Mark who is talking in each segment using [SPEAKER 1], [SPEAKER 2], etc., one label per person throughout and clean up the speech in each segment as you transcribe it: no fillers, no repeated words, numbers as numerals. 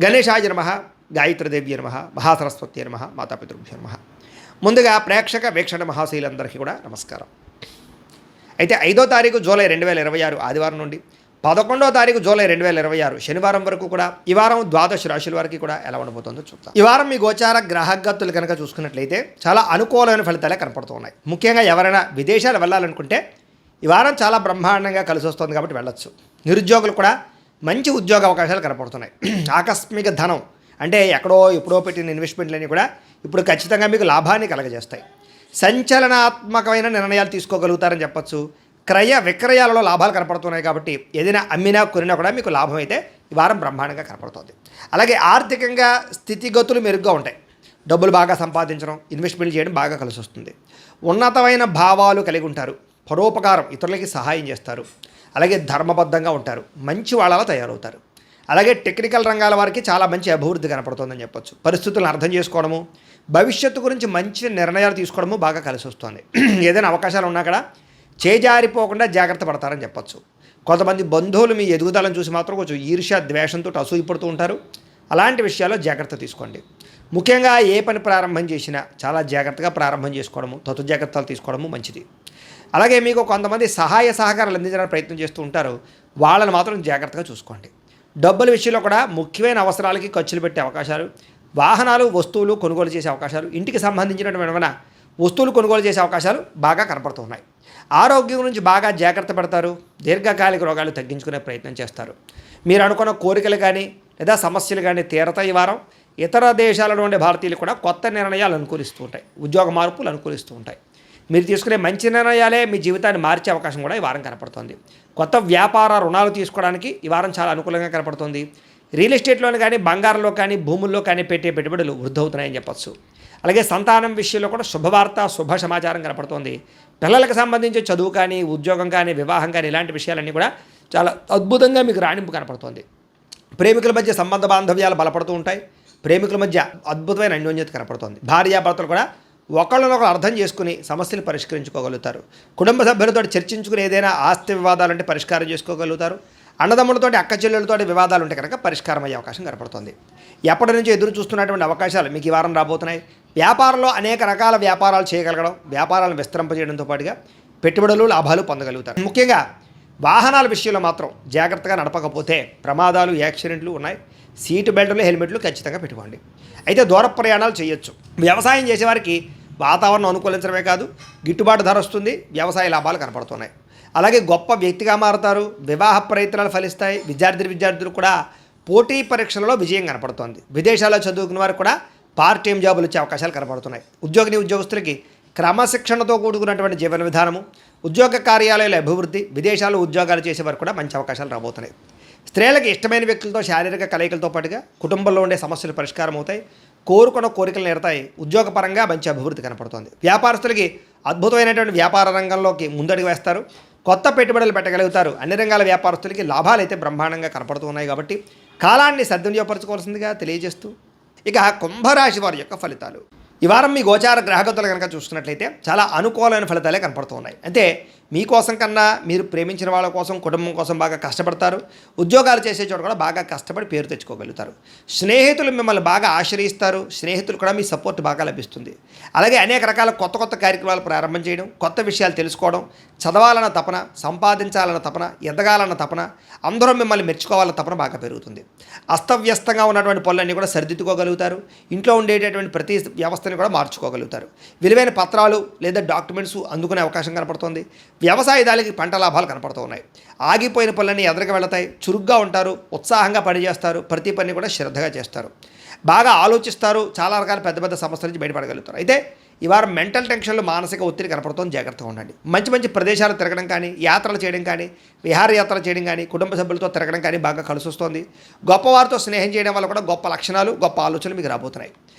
[SPEAKER 1] గణేశాయ నమః, గాయత్రీదేవ్య నమః, మహాసరస్వతి నమః, మాతాపితృభ్యో నమః. ముందుగా ప్రేక్షక వీక్షణ మహాశీలందరికీ కూడా నమస్కారం. అయితే 5వ తారీఖు జూలై 2026 ఆదివారం నుండి 11వ తారీఖు జూలై 2026 శనివారం వరకు కూడా ఈ వారం ద్వాదశ రాశుల వారికి కూడా ఎలా ఉండబోతుందో చూద్దాం. ఈ వారం మీ గోచార గ్రహగతులు కనుక చూసుకున్నట్లయితే చాలా అనుకూలమైన ఫలితాలే కనపడుతున్నాయి. ముఖ్యంగా ఎవరైనా విదేశాలు వెళ్ళాలనుకుంటే ఈ వారం చాలా బ్రహ్మాండంగా కలిసి వస్తుంది కాబట్టి వెళ్ళొచ్చు. నిరుద్యోగులు కూడా మంచి ఉద్యోగ అవకాశాలు కనపడుతున్నాయి. ఆకస్మిక ధనం అంటే ఎప్పుడో పెట్టిన ఇన్వెస్ట్మెంట్లన్నీ కూడా ఇప్పుడు ఖచ్చితంగా మీకు లాభాన్ని కలగజేస్తాయి. సంచలనాత్మకమైన నిర్ణయాలు తీసుకోగలుగుతారని చెప్పచ్చు. క్రయ విక్రయాలలో లాభాలు కనపడుతున్నాయి కాబట్టి ఏదైనా అమ్మినా కొనినా కూడా మీకు లాభం అయితే ఈ వారం బ్రహ్మాండంగా కనపడుతుంది. అలాగే ఆర్థికంగా స్థితిగతులు మెరుగ్గా ఉంటాయి. డబ్బులు బాగా సంపాదించడం, ఇన్వెస్ట్మెంట్ చేయడం బాగా కలిసి వస్తుంది. ఉన్నతమైన భావాలు కలిగి ఉంటారు. పరోపకారం, ఇతరులకి సహాయం చేస్తారు. అలాగే ధర్మబద్ధంగా ఉంటారు. మంచి వాళ్ళలా తయారవుతారు. అలాగే టెక్నికల్ రంగాల వారికి చాలా మంచి అభివృద్ధి కనపడుతుందని చెప్పొచ్చు. పరిస్థితులను అర్థం చేసుకోవడము, భవిష్యత్తు గురించి మంచి నిర్ణయాలు తీసుకోవడము బాగా కలిసి వస్తుంది. ఏదైనా అవకాశాలు ఉన్నా కూడా చేజారిపోకుండా జాగ్రత్త పడతారని చెప్పొచ్చు. కొంతమంది బంధువులు మీ ఎదుగుదలను చూసి మాత్రం కొంచెం ఈర్ష్య ద్వేషంతో అసూయపడుతూ ఉంటారు. అలాంటి విషయాల్లో జాగ్రత్త తీసుకోండి. ముఖ్యంగా ఏ పని ప్రారంభం చేసినా చాలా జాగ్రత్తగా ప్రారంభం చేసుకోవడము, తొత్తు జాగ్రత్తలు తీసుకోవడము మంచిది. అలాగే మీకు కొంతమంది సహాయ సహకారాలు అందించడానికి ప్రయత్నం చేస్తూ ఉంటారు. వాళ్ళని మాత్రం జాగ్రత్తగా చూసుకోండి. డబ్బుల విషయంలో కూడా ముఖ్యమైన అవసరాలకి ఖర్చులు పెట్టే అవకాశాలు, వాహనాలు వస్తువులు కొనుగోలు చేసే అవకాశాలు, ఇంటికి సంబంధించినటువంటి ఏమైనా వస్తువులు కొనుగోలు చేసే అవకాశాలు బాగా కనపడుతున్నాయి. ఆరోగ్యం గురించి బాగా జాగ్రత్త పడతారు. దీర్ఘకాలిక రోగాలు తగ్గించుకునే ప్రయత్నం చేస్తారు. మీరు అనుకున్న కోరికలు కానీ లేదా సమస్యలు కానీ తీరతాయి. ఈ వారం ఇతర దేశాలలో ఉండే భారతీయులు కూడా కొత్త నిర్ణయాలు అనుకూలిస్తూ ఉంటాయి. ఉద్యోగ మార్పులు అనుకూలిస్తూ ఉంటాయి. మీరు తీసుకునే మంచి నిర్ణయాలే మీ జీవితాన్ని మార్చే అవకాశం కూడా ఈ వారం కనపడుతుంది. కొత్త వ్యాపార రుణాలు తీసుకోవడానికి ఈ వారం చాలా అనుకూలంగా కనపడుతుంది. రియల్ ఎస్టేట్లోని కానీ బంగారంలో కానీ భూముల్లో కానీ పెట్టే పెట్టుబడులు వృద్ధి అవుతున్నాయని చెప్పచ్చు. అలాగే సంతానం విషయంలో కూడా శుభవార్త, శుభ సమాచారం కనపడుతుంది. పిల్లలకు సంబంధించి చదువు కానీ, ఉద్యోగం కానీ, వివాహం కానీ ఇలాంటి విషయాలన్నీ కూడా చాలా అద్భుతంగా మీకు రాణింపు కనపడుతుంది. ప్రేమికుల మధ్య సంబంధ బాంధవ్యాలు బలపడుతూ ఉంటాయి. ప్రేమికుల మధ్య అద్భుతమైన అన్యోన్యత కనపడుతుంది. భార్యాభర్తలు కూడా ఒకళ్ళనొకరు అర్థం చేసుకుని సమస్యలు పరిష్కరించుకోగలుగుతారు. కుటుంబ సభ్యులతో చర్చించుకుని ఏదైనా ఆస్తి వివాదాలుంటే పరిష్కారం చేసుకోగలుగుతారు. అన్నదమ్ములతోటి అక్క చెల్లెలతోటి వివాదాలు ఉంటే కనుక పరిష్కారం అయ్యే అవకాశం కనపడుతుంది. ఎప్పటి నుంచో ఎదురు చూస్తున్నటువంటి అవకాశాలు మీకు ఈ వారం రాబోతున్నాయి. వ్యాపారంలో అనేక రకాల వ్యాపారాలు చేయగలగడం, వ్యాపారాలను విస్తరింపజేయడంతో పాటుగా పెట్టుబడులు, లాభాలు పొందగలుగుతారు. ముఖ్యంగా వాహనాల విషయంలో మాత్రం జాగ్రత్తగా నడపకపోతే ప్రమాదాలు, యాక్సిడెంట్లు ఉన్నాయి. సీటు బెల్టులు, హెల్మెట్లు ఖచ్చితంగా పెట్టుకోండి. అయితే దూర ప్రయాణాలు చేయొచ్చు. వ్యవసాయం చేసేవారికి వాతావరణం అనుకూలించడమే కాదు, గిట్టుబాటు ధర వస్తుంది. వ్యవసాయ లాభాలు కనపడుతున్నాయి. అలాగే గొప్ప వ్యక్తిగా మారుతారు. వివాహ ప్రయత్నాలు ఫలిస్తాయి. విద్యార్థులు కూడా పోటీ పరీక్షలలో విజయం కనపడుతోంది. విదేశాల్లో చదువుకున్న వారు కూడా పార్ట్ టైం జాబులు వచ్చే అవకాశాలు కనపడుతున్నాయి. ఉద్యోగస్తులకి క్రమశిక్షణతో కూడుకున్నటువంటి జీవన విధానము, ఉద్యోగ కార్యాలయాల అభివృద్ధి, విదేశాల్లో ఉద్యోగాలు చేసేవారు కూడా మంచి అవకాశాలు రాబోతున్నాయి. స్త్రీలకు ఇష్టమైన వ్యక్తులతో శారీరక కలయికలతో పాటుగా కుటుంబంలో ఉండే సమస్యలు పరిష్కారం అవుతాయి. కోరుకున్న కోరికలు నేరతాయి. ఉద్యోగపరంగా మంచి అభివృద్ధి కనపడుతుంది. వ్యాపారస్తులకి అద్భుతమైనటువంటి వ్యాపార రంగంలోకి ముందడుగు వేస్తారు. కొత్త పెట్టుబడులు పెట్టగలుగుతారు. అన్ని రంగాల వ్యాపారస్తులకి లాభాలు అయితే బ్రహ్మాండంగా కనపడుతున్నాయి కాబట్టి కాలాన్ని సద్వినియోగపరచుకోవాల్సిందిగా తెలియజేస్తూ ఇక కుంభరాశి వారి యొక్క ఫలితాలు. ఈ వారం మీ గోచార గ్రహగతులు కనుక చూసుకున్నట్లయితే చాలా అనుకూలమైన ఫలితాలే కనపడుతున్నాయి. అంటే మీకోసం కన్నా మీరు ప్రేమించిన వాళ్ళ కోసం, కుటుంబం కోసం బాగా కష్టపడతారు. ఉద్యోగాలు చేసే చోట కూడా బాగా కష్టపడి పేరు తెచ్చుకోగలుగుతారు. స్నేహితులు మిమ్మల్ని బాగా ఆశ్రయిస్తారు. స్నేహితులు కూడా మీ సపోర్ట్ బాగా లభిస్తుంది. అలాగే అనేక రకాల కొత్త కార్యక్రమాలు ప్రారంభం చేయడం, కొత్త విషయాలు తెలుసుకోవడం, చదవాలన్న తపన, సంపాదించాలన్న తపన, ఎదగాలన్న తపన, అందరూ మిమ్మల్ని మెచ్చుకోవాలన్న తపన బాగా పెరుగుతుంది. అస్తవ్యస్తంగా ఉన్నటువంటి పనులన్నీ కూడా సరిదిద్దుకోగలుగుతారు. ఇంట్లో ఉండేటటువంటి ప్రతి వ్యవస్థని కూడా మార్చుకోగలుగుతారు. విలువైన పత్రాలు లేదా డాక్యుమెంట్స్ అందుకునే అవకాశం కనపడుతుంది. వ్యవసాయదారులకి పంట లాభాలు కనపడుతూ ఉన్నాయి. ఆగిపోయిన పనులన్నీ ఎదురుగా వెళతాయి. చురుగ్గా ఉంటారు. ఉత్సాహంగా పనిచేస్తారు. ప్రతి పని కూడా శ్రద్ధగా చేస్తారు. బాగా ఆలోచిస్తారు. చాలా రకాల పెద్ద సమస్యల నుంచి బయటపడగలుగుతారు. అయితే ఈ వారం మెంటల్ టెన్షన్లు, మానసిక ఒత్తిడి కనపడుతుంది. జాగ్రత్తగా ఉండండి. మంచి ప్రదేశాలు తిరగడం కానీ, యాత్రలు చేయడం కానీ, విహారయాత్రలు చేయడం కానీ, కుటుంబ సభ్యులతో తిరగడం కానీ బాగా కలిసి వస్తుంది. గొప్పవారితో స్నేహం చేయడం వల్ల కూడా గొప్ప లక్షణాలు, గొప్ప ఆలోచనలు మీకు రాబోతున్నాయి.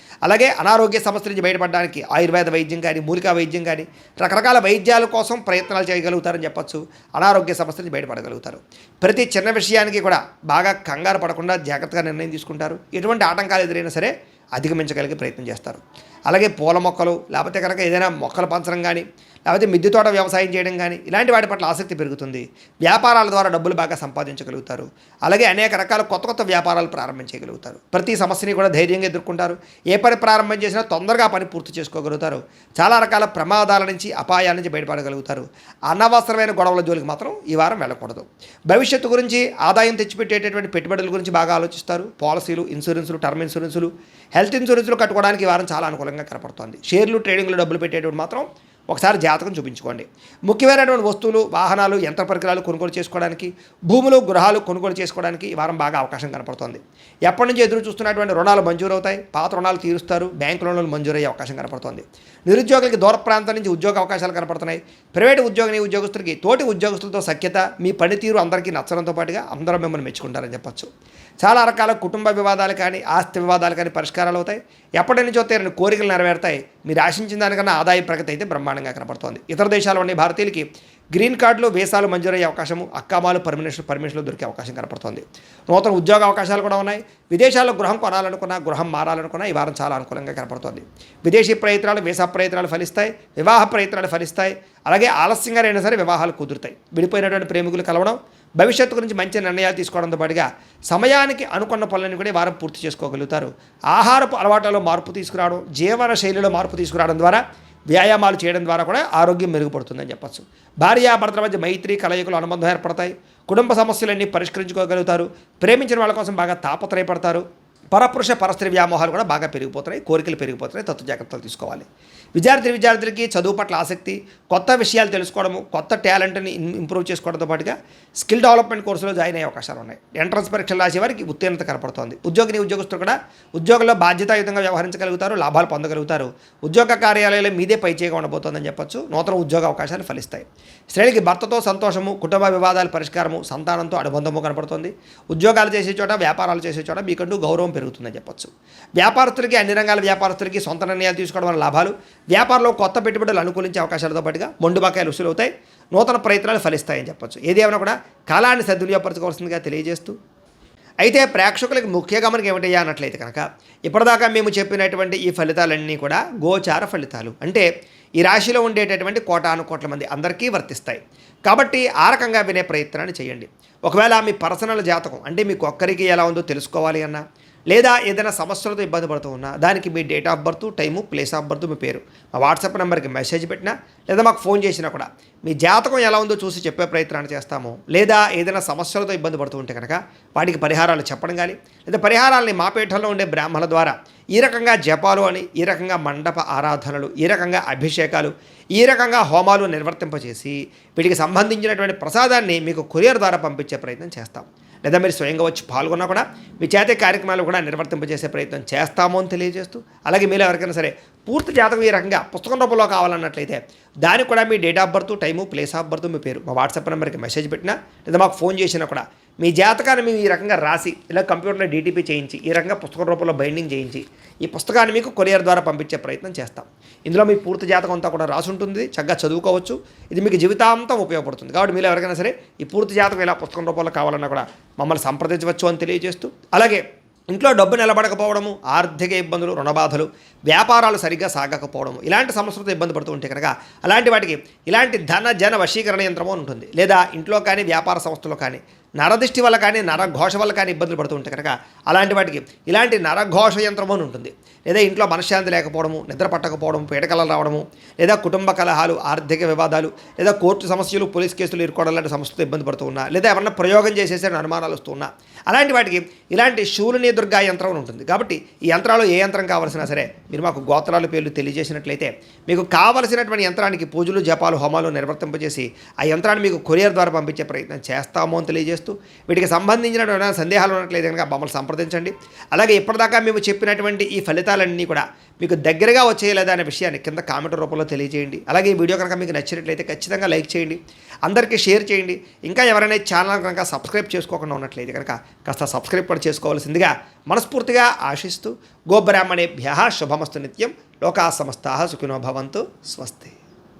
[SPEAKER 1] అలాగే అనారోగ్య సమస్యల నుంచి బయటపడడానికి ఆయుర్వేద వైద్యం కానీ, మూలికా వైద్యం కానీ, రకరకాల వైద్యాల కోసం ప్రయత్నాలు చేయగలుగుతారని చెప్పచ్చు. అనారోగ్య సమస్యల నుంచి బయటపడగలుగుతారు. ప్రతి చిన్న విషయానికి కూడా బాగా కంగారు పడకుండా జాగ్రత్తగా నిర్ణయం తీసుకుంటారు. ఎటువంటి ఆటంకాలు ఎదురైనా సరే అధిగమించగలిగే ప్రయత్నం చేస్తారు. అలాగే పూల మొక్కలు లేకపోతే కనుక ఏదైనా మొక్కలు పంచడం కానీ లేకపోతే మిద్దె తోట వ్యవసాయం చేయడం కానీ ఇలాంటి వాటి పట్ల ఆసక్తి పెరుగుతుంది. వ్యాపారాల ద్వారా డబ్బులు బాగా సంపాదించగలుగుతారు. అలాగే అనేక రకాల కొత్త కొత్త వ్యాపారాలు ప్రారంభించగలుగుతారు. ప్రతి సమస్యని కూడా ధైర్యంగా ఎదుర్కొంటారు. ఏ పని ప్రారంభం చేసినా తొందరగా పని పూర్తి చేసుకోగలుగుతారు. చాలా రకాల ప్రమాదాల నుంచి అపాయాల నుంచి బయటపడగలుగుతారు. అనవసరమైన గొడవల జోలికి మాత్రం ఈ వారం వెళ్ళకూడదు. భవిష్యత్తు గురించి, ఆదాయం తెచ్చిపెట్టేటటువంటి పెట్టుబడుల గురించి బాగా ఆలోచిస్తారు. పాలసీలు, ఇన్సూరెన్సులు, టర్మ్ ఇన్సూరెన్సులు, హెల్త్ ఇన్సూరెన్సులు కట్టుకోవడానికి ఈ వారం చాలా అనుకూలంగా కనపడుతోంది. షేర్లు, ట్రేడింగ్లో డబ్బులు పెట్టేటువంటి మాత్రం ఒకసారి జాతకం చూపించుకోండి. ముఖ్యమైనటువంటి వస్తువులు, వాహనాలు, యంత్ర పరికరాలు కొనుగోలు చేసుకోవడానికి, భూములు, గృహాలు కొనుగోలు చేసుకోవడానికి ఈ వారం బాగా అవకాశం కనపడుతోంది. ఎప్పటి నుంచి ఎదురు చూస్తున్నటువంటి రుణాలు మంజూరు అవుతాయి. పాత రుణాలు తీరుస్తారు. బ్యాంకు రుణాలు మంజూరయ్యే అవకాశం కనపడుతోంది. నిరుద్యోగులకి దూర ప్రాంతం నుంచి ఉద్యోగ అవకాశాలు కనపడుతున్నాయి. ప్రైవేటు ఉద్యోగస్తులకి తోటి ఉద్యోగస్తులతో సఖ్యత, మీ పనితీరు అందరికీ నచ్చడంతో పాటుగా అందరూ మిమ్మల్ని మెచ్చుకుంటారని చెప్పచ్చు. చాలా రకాల కుటుంబ వివాదాలు కానీ, ఆస్తి వివాదాలు కానీ పరిష్కారాలు అవుతాయి. ఎప్పటి నుంచో తీరని కోరికలు నెరవేరుతాయి. మీరు ఆశించిన దానికన్నా ఆదాయ ప్రగతి అయితే బ్రహ్మాండంగా కనపడుతోంది. ఇతర దేశాల్లో ఉండే భారతీయులకి గ్రీన్ కార్డులు, వీసాలు మంజూరయ్యే అవకాశము, అక్కామాలు, పర్మిషన్లు దొరికే అవకాశం కనపడుతోంది. నూతన ఉద్యోగ అవకాశాలు కూడా ఉన్నాయి. విదేశాల్లో గృహం కొనాలనుకున్నా, గృహం మారాలనుకున్నా ఈ వారం చాలా అనుకూలంగా కనపడుతోంది. విదేశీ ప్రయత్నాలు, వీసా ప్రయత్నాలు ఫలిస్తాయి. వివాహ ప్రయత్నాలు ఫలిస్తాయి. అలాగే ఆలస్యంగా అయినా సరే వివాహాలు కుదురుతాయి. విడిపోయినటువంటి ప్రేమికులు కలవడం, భవిష్యత్తు గురించి మంచి నిర్ణయాలు తీసుకోవడంతో పాటుగా సమయానికి అనుకున్న పనులను కూడా వారం పూర్తి చేసుకోగలుగుతారు. ఆహారపు అలవాట్లలో మార్పు తీసుకురావడం, జీవన శైలిలో మార్పు తీసుకురావడం ద్వారా, వ్యాయామాలు చేయడం ద్వారా కూడా ఆరోగ్యం మెరుగుపడుతుందని చెప్పచ్చు. భార్యాభర్తల మధ్య మైత్రి, కలయికలు, అనుబంధం ఏర్పడతాయి. కుటుంబ సమస్యలన్నీ పరిష్కరించుకోగలుగుతారు. ప్రేమించిన వాళ్ళ కోసం బాగా తాపత్రయపడతారు. పరపురుష పరస్త్రీ వ్యామోహాలు కూడా బాగా పెరిగిపోతున్నాయి. కోరికలు పెరిగిపోతున్నాయి. తత్వ జాగ్రత్తలు తీసుకోవాలి. విద్యార్థులకి చదువు పట్ల ఆసక్తి, కొత్త విషయాలు తెలుసుకోవడము, కొత్త టాలెంట్ని ఇంప్రూవ్ చేసుకోవడంతో పాటుగా స్కిల్ డెవలప్మెంట్ కోర్సులో జాయిన్ అయ్యే అవకాశాలు ఉన్నాయి. ఎంట్రన్స్ పరీక్షలు రాసే వారికి ఉత్తీర్ణత కనపడుతోంది. ఉద్యోగస్తులు కూడా ఉద్యోగంలో బాధ్యతాయుతంగా వ్యవహరించగలుగుతారు. లాభాలు పొందగలుగుతారు. ఉద్యోగ కార్యాలయాలు మీదే పైచేయగా ఉండబోతోందని చెప్పొచ్చు. నూతన ఉద్యోగ అవకాశాలు ఫలిస్తాయి. స్త్రీలకి భర్తతో సంతోషము, కుటుంబ వివాదాల పరిష్కారము, సంతానంతో అనుబంధము కనపడుతుంది. ఉద్యోగాలు చేసే చోట, వ్యాపారాలు చేసే చోట మీకంటూ గౌరవం పెరుగుతుందని చెప్పొచ్చు. వ్యాపారస్తులకి, అన్ని రంగాల వ్యాపారస్తులకి సొంత నిర్ణయాలు తీసుకోవడం వల్ల లాభాలు, వ్యాపారంలో కొత్త పెట్టుబడులు అనుకూలించే అవకాశాలతో పాటుగా మొండు బకాయిలు వసూలు అవుతాయి. నూతన ప్రయత్నాలు ఫలిస్తాయని చెప్పొచ్చు. ఏది ఏమైనా కూడా కాలాన్ని సద్వినియోగపరచుకోవాల్సిందిగా తెలియజేస్తూ, అయితే ప్రేక్షకులకి ముఖ్య గమనిక ఏమిటయ్యా అన్నట్లయితే కనుక, ఇప్పటిదాకా మేము చెప్పినటువంటి ఈ ఫలితాలన్నీ కూడా గోచార ఫలితాలు. అంటే ఈ రాశిలో ఉండేటటువంటి కోటాను కోట్ల మంది అందరికీ వర్తిస్తాయి. కాబట్టి ఆ రకంగా వినే ప్రయత్నాన్ని చేయండి. ఒకవేళ మీ పర్సనల్ జాతకం అంటే మీకు ఒక్కరికి ఎలా ఉందో తెలుసుకోవాలి అన్నా, లేదా ఏదైనా సమస్యలతో ఇబ్బంది పడుతూ ఉన్నా, దానికి మీ date of birth, time, place of birth, మీ పేరు మా వాట్సాప్ నెంబర్కి మెసేజ్ పెట్టినా, లేదా మాకు ఫోన్ చేసినా కూడా మీ జాతకం ఎలా ఉందో చూసి చెప్పే ప్రయత్నాన్ని చేస్తాము. లేదా ఏదైనా సమస్యలతో ఇబ్బంది పడుతూ ఉంటే కనుక వాటికి పరిహారాలు చెప్పడం కానీ, లేదా పరిహారాలని మా పీఠంలో ఉండే బ్రాహ్మణుల ద్వారా ఈ రకంగా జపాలు అని, ఈ రకంగా మండప ఆరాధనలు, ఈ రకంగా అభిషేకాలు, ఈ రకంగా హోమాలు నిర్వర్తింపచేసి వీటికి సంబంధించినటువంటి ప్రసాదాన్ని మీకు కొరియర్ ద్వారా పంపించే ప్రయత్నం చేస్తాం. లేదా మీరు స్వయంగా వచ్చి పాల్గొన్నా కూడా మీ చేతే కార్యక్రమాలు కూడా నిర్వర్తింపజేసే ప్రయత్నం చేస్తాము అని తెలియజేస్తూ, అలాగే మీరు ఎవరికైనా సరే పూర్తి జాతకం ఈ రకంగా పుస్తకం రూపంలో కావాలన్నట్లయితే దానికి కూడా మీ date of birth, time, place of birth, మీ పేరు మా వాట్సాప్ నెంబర్కి మెసేజ్ పెట్టినా, లేదా మాకు ఫోన్ చేసినా కూడా మీ జాతకాన్ని మేము ఈ రకంగా రాసి, ఇలా కంప్యూటర్లో డీటీపీ చేయించి, ఈ రకంగా పుస్తకం రూపంలో బైండింగ్ చేయించి ఈ పుస్తకాన్ని మీకు కొరియర్ ద్వారా పంపించే ప్రయత్నం చేస్తాం. ఇందులో మీ పూర్తి జాతకం అంతా కూడా రాసి ఉంటుంది. చక్కగా చదువుకోవచ్చు. ఇది మీకు జీవితాంతం ఉపయోగపడుతుంది. కాబట్టి మీరు ఎవరికైనా సరే ఈ పూర్తి జాతకం ఇలా పుస్తకం రూపంలో కావాలన్నా కూడా మమ్మల్ని సంప్రదించవచ్చు అని తెలియజేస్తూ, అలాగే ఇంట్లో డబ్బు నిలబడకపోవడము, ఆర్థిక ఇబ్బందులు, రుణబాధలు, వ్యాపారాలు సరిగ్గా సాగకపోవడము, ఇలాంటి సమస్యలతో ఇబ్బంది పడుతూ ఉంటే కనుక అలాంటి వాటికి ఇలాంటి ధన జన వశీకరణ యంత్రము ఉంటుంది. లేదా ఇంట్లో కానీ వ్యాపార సంస్థలో కానీ నరదిష్టి వల్ల కానీ, నరఘోష వల్ల కానీ ఇబ్బందులు పడుతూ ఉంటే కనుక అలాంటి వాటికి ఇలాంటి నరఘోష యంత్రము అని ఉంటుంది. లేదా ఇంట్లో మనశ్శాంతి లేకపోవడము, నిద్ర పట్టకపోవడము, పీడకలలు రావడము, లేదా కుటుంబ కలహాలు, ఆర్థిక వివాదాలు, లేదా కోర్టు సమస్యలు, పోలీస్ కేసులు ఇరుకోవడం లాంటి సమస్యలతో ఇబ్బంది పడుతూ ఉన్నా, లేదా ఎవరన్నా ప్రయోగం చేసేసే అనుమానాలు వస్తూ ఉన్నా, అలాంటి వాటికి ఇలాంటి శూలిని దుర్గా యంత్రం ఉంటుంది. కాబట్టి ఈ యంత్రాలు ఏ యంత్రం కావాల్సినా సరే మీరు మాకు గోత్రాల పేర్లు తెలియజేసినట్లయితే మీకు కావలసినటువంటి యంత్రానికి పూజలు, జపాలు, హోమాలు నిర్వర్తింపజేసి ఆ యంత్రాన్ని మీకు కొరియర్ ద్వారా పంపించే ప్రయత్నం చేస్తాము అని తెలియజేస్తూ, వీటికి సంబంధించిన సందేహాలు ఉన్నట్లయితే కనుక మమ్మల్ని సంప్రదించండి. అలాగే ఇప్పటిదాకా మేము చెప్పినటువంటి ఈ ఫలితాలన్నీ కూడా మీకు దగ్గరగా వచ్చేయలేదా అనే విషయాన్ని కింద కామెంట్ రూపంలో తెలియజేయండి. అలాగే ఈ వీడియో కనుక మీకు నచ్చినట్లయితే ఖచ్చితంగా లైక్ చేయండి, అందరికీ షేర్ చేయండి. ఇంకా ఎవరైనా ఛానల్ కనుక సబ్స్క్రైబ్ చేసుకోకుండా ఉన్నట్లయితే కనుక కాస్త సబ్స్క్రైబ్ కూడా చేసుకోవాల్సిందిగా మనస్ఫూర్తిగా ఆశిస్తూ, గోబ్రాహ్మణేభ్యః శుభమస్తు నిత్యం, లోకా సమస్తాః సుఖినో భవంతు, స్వస్తి.